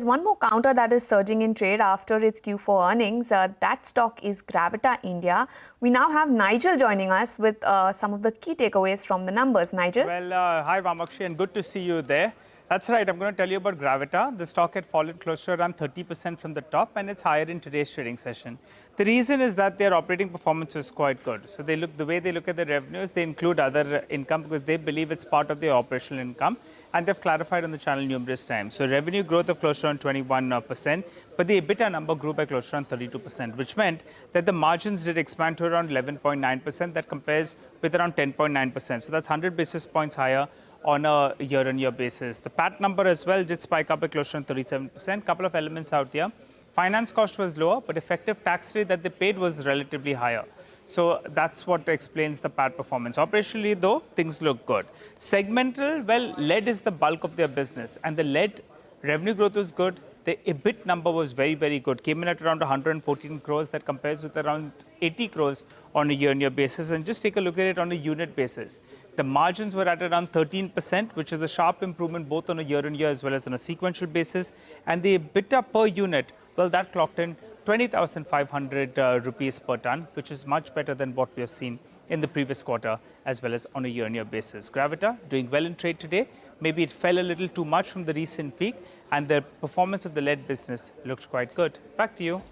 One more counter that is surging in trade after its Q4 earnings. That stock is Gravita India. We now have Nigel joining us with some of the key takeaways from the numbers. Nigel? Well, hi Vamakshi, and good to see you there. That's right, I'm going to tell you about Gravita. The stock had fallen close to around 30% from the top, and it's higher in today's trading session. The reason is that their operating performance is quite good. So the way they look at the revenues, they include other income because they believe it's part of their operational income, and they've clarified on the channel numerous times. So revenue growth of close to around 21%, but the EBITDA number grew by close to around 32%, which meant that the margins did expand to around 11.9%. That compares with around 10.9%. So that's 100 basis points higher on a year-on-year basis. The PAT number as well did spike up by close to 37%. Couple of elements out here. Finance cost was lower, but effective tax rate that they paid was relatively higher. So that's what explains the PAT performance. Operationally, though, things look good. Segmental, well, lead is the bulk of their business, and the lead revenue growth was good. The EBIT number was very, very good. Came in at around 114 crores. That compares with around 80 crores on a year-on-year basis. And just take a look at it on a unit basis. The margins were at around 13%, which is a sharp improvement both on a year-on-year as well as on a sequential basis. And the EBITDA per unit, well, that clocked in 20,500 rupees per ton, which is much better than what we have seen in the previous quarter as well as on a year-on-year basis. Gravita doing well in trade today. Maybe it fell a little too much from the recent peak, and the performance of the lead business looked quite good. Back to you.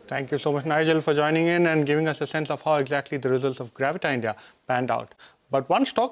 Thank you so much, Nigel, for joining in and giving us a sense of how exactly the results of Gravita India panned out. But one stock